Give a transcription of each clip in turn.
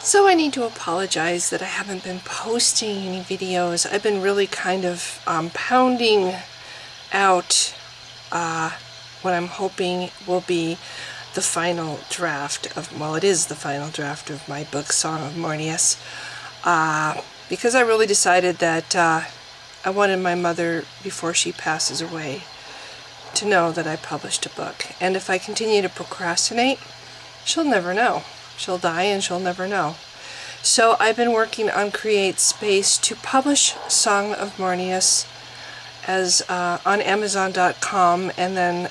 So I need to apologize that I haven't been posting any videos. I've been really kind of pounding out what I'm hoping will be the final draft of, well, it is the final draft of my book, Song of Mornius, because I really decided that I wanted my mother, before she passes away, to know that I published a book. And if I continue to procrastinate, she'll never know. She'll die and she'll never know. So I've been working on CreateSpace to publish Song of Mornius as on Amazon.com and then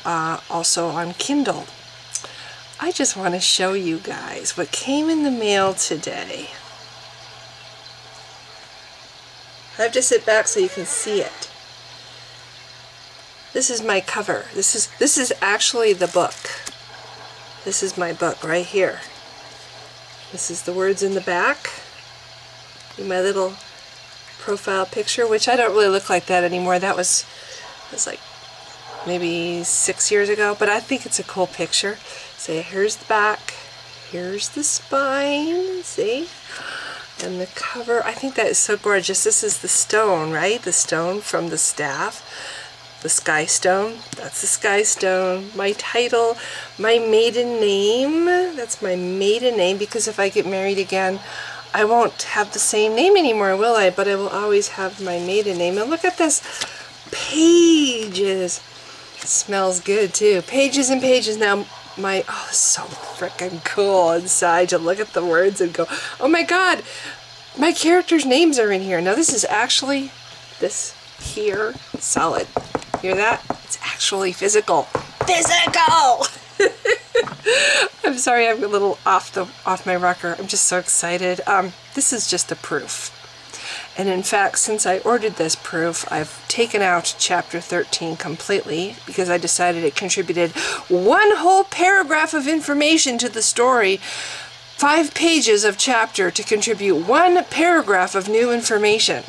also on Kindle. I just want to show you guys what came in the mail today. I have to sit back so you can see it. This is my cover. This is actually the book. This is my book right here. This is the words in the back. My little profile picture, which I don't really look like that anymore. That was like maybe 6 years ago, but I think it's a cool picture. So here's the back, here's the spine, see? And the cover, I think that is so gorgeous. This is the stone, right? The stone from the staff. The Sky Stone, that's the Sky Stone. My title, my maiden name, that's my maiden name, because if I get married again, I won't have the same name anymore, will I? But I will always have my maiden name. And look at this, pages. It smells good too. Pages and pages. Now my, oh, it's so freaking cool inside. You look at the words and go, oh my God, my characters' names are in here. Now this is actually, this here, solid. Hear that? It's actually physical. Physical! I'm sorry, I'm a little off my rocker. I'm just so excited. This is just a proof. And in fact, since I ordered this proof, I've taken out chapter 13 completely because I decided it contributed one whole paragraph of information to the story. 5 pages of chapter to contribute 1 paragraph of new information.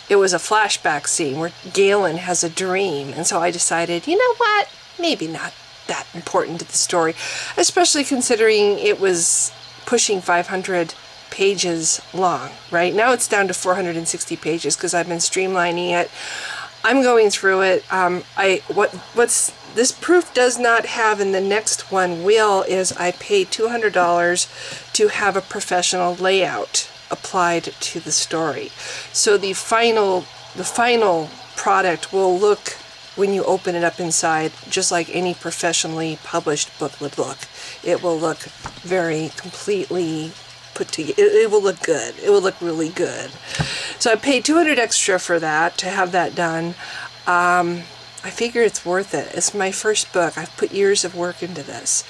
It was a flashback scene where Galen has a dream, and so I decided, you know what, maybe not that important to the story, especially considering it was pushing 500 pages long, right? Now it's down to 460 pages because I've been streamlining it. I'm going through it. What's this proof does not have, and the next one will, is I paid $200 to have a professional layout applied to the story. So the final product will look, when you open it up inside, just like any professionally published book would look. It will look very completely put together. It will look good. It will look really good. So I paid $200 extra for that, to have that done. I figure it's worth it. It's my first book. I've put years of work into this.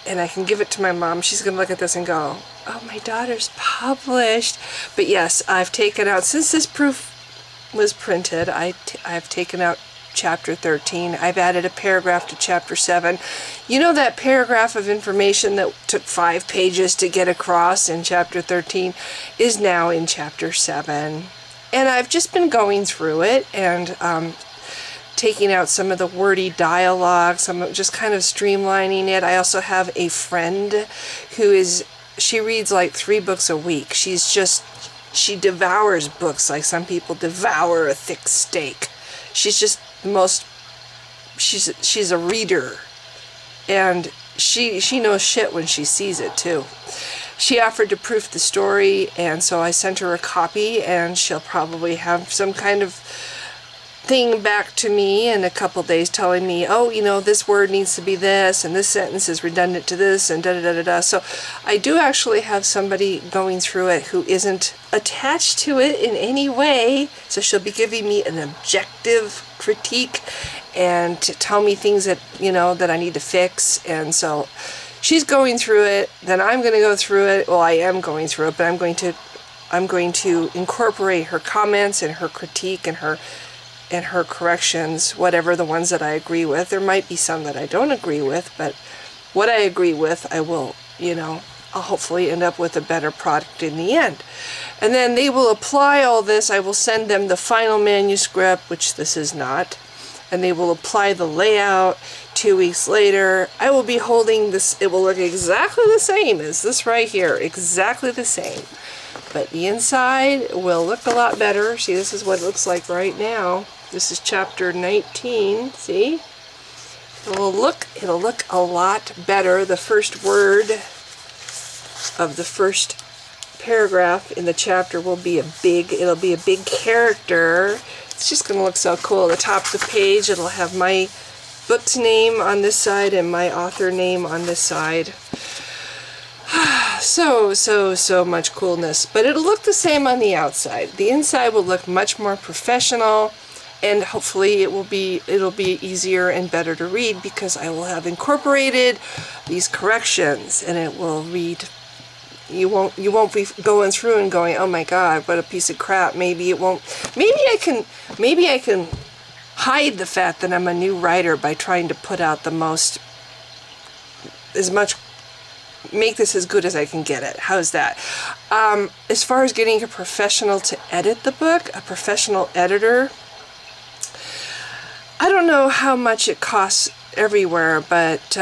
And I can give it to my mom. She's going to look at this and go, oh, my daughter's published. But yes, I've taken out, since this proof was printed, I've taken out chapter 13. I've added a paragraph to chapter 7. You know that paragraph of information that took 5 pages to get across in chapter 13 is now in chapter 7. And I've just been going through it and taking out some of the wordy dialogue, just kind of streamlining it. I also have a friend who she reads like 3 books a week. She devours books like some people devour a thick steak. She's just she's a reader, and she knows shit when she sees it too. She offered to proof the story, and so I sent her a copy, and she'll probably have some kind of thing back to me in a couple days telling me, oh, you know, this word needs to be this, and this sentence is redundant to this, and da-da-da-da-da. So I do actually have somebody going through it who isn't attached to it in any way, so she'll be giving me an objective critique and to tell me things that, you know, that I need to fix. And so she's going through it, then I'm going to go through it. Well, I am going through it, but I'm going to incorporate her comments and her critique and her corrections, whatever the ones that I agree with. There might be some that I don't agree with, but what I agree with, I will, you know, I'll hopefully end up with a better product in the end. And then they will apply all this. I will send them the final manuscript, which this is not, and they will apply the layout. 2 weeks later, I will be holding this. It will look exactly the same as this right here, exactly the same. But the inside will look a lot better. See, this is what it looks like right now. This is chapter 19, see? It'll look a lot better. The first word of the first paragraph in the chapter will be it'll be a big character. It's just going to look so cool. At the top of the page, it'll have my book's name on this side and my author name on this side. So much coolness. But it'll look the same on the outside. The inside will look much more professional, and hopefully it'll be easier and better to read because I will have incorporated these corrections, and it will read. You won't be going through and going, oh my God, what a piece of crap. Maybe it won't. Maybe I can hide the fact that I'm a new writer by trying to put out make this as good as I can get it. How's that? As far as getting a professional to edit the book, a professional editor, I don't know how much it costs everywhere, but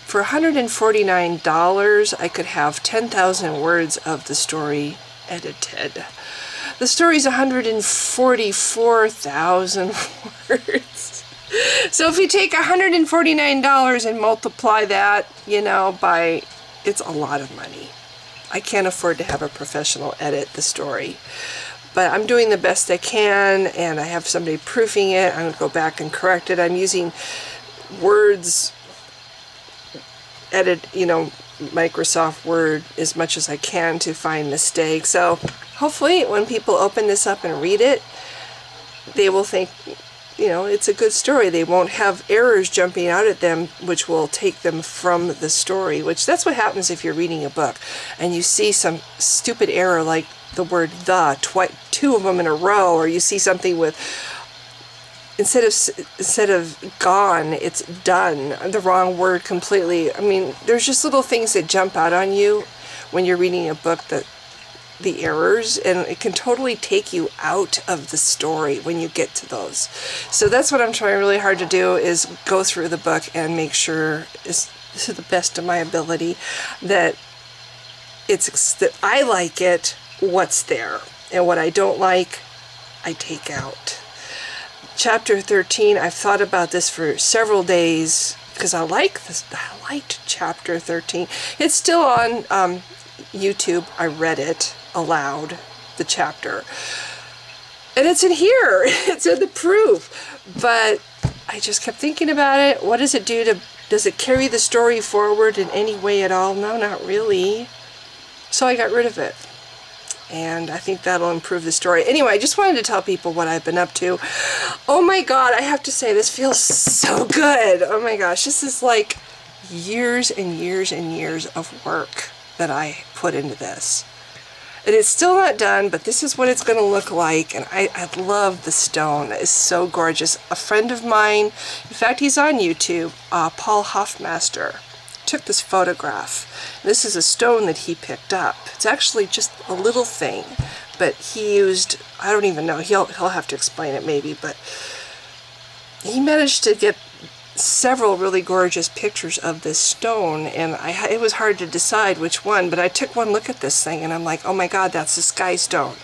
for $149, I could have 10,000 words of the story edited. The story's 144,000 words. So if you take $149 and multiply that, by, it's a lot of money. I can't afford to have a professional edit the story. But I'm doing the best I can, and I have somebody proofing it. I'm going to go back and correct it. I'm using Words edit, Microsoft Word as much as I can to find mistakes. So hopefully when people open this up and read it, they will think, it's a good story. They won't have errors jumping out at them, which will take them from the story, which that's what happens if you're reading a book and you see some stupid error like the word the, two of them in a row, or you see something with, instead of gone, it's done, the wrong word completely. I mean, there's just little things that jump out on you when you're reading a book, that the errors, and it can totally take you out of the story when you get to those. So that's what I'm trying really hard to do, is go through the book and make sure, to the best of my ability, that that I like it, what's there, and what I don't like, I take out. Chapter 13, I've thought about this for several days because I liked chapter 13. It's still on YouTube. I read it aloud, the chapter, and it's in here. It's in the proof. But I just kept thinking about it. What does it do does it carry the story forward in any way at all? No, not really. So I got rid of it. And I think that'll improve the story. Anyway, I just wanted to tell people what I've been up to. Oh my God, I have to say, this feels so good. Oh my gosh, this is like years and years and years of work that I put into this. And it's still not done, but this is what it's going to look like. And I love the stone. It's so gorgeous. A friend of mine, in fact, he's on YouTube, Paul Hoffmaster, took this photograph. This is a stone that he picked up. It's actually just a little thing, but he used, I don't even know, he'll have to explain it maybe, but he managed to get several really gorgeous pictures of this stone, and it was hard to decide which one, but I took one look at this thing and I'm like, oh my God, that's the sky stone.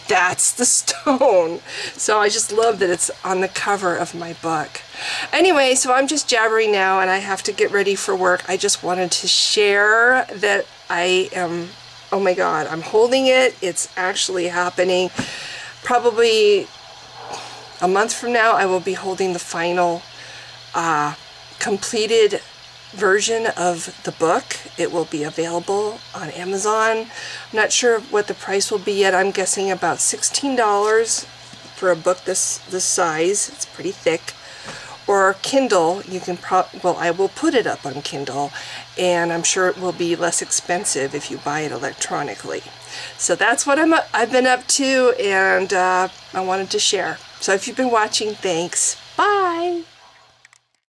That's the stone. So I just love that it's on the cover of my book. Anyway, so I'm just jabbering now and I have to get ready for work. I just wanted to share that I am, oh my God, I'm holding it. It's actually happening. Probably a month from now, I will be holding the final completed version of the book. It will be available on Amazon. I'm not sure what the price will be yet. I'm guessing about $16 for a book this size. It's pretty thick. Or Kindle, you can well, I will put it up on Kindle, and I'm sure it will be less expensive if you buy it electronically. So that's what I've been up to, and I wanted to share. So if you've been watching, thanks.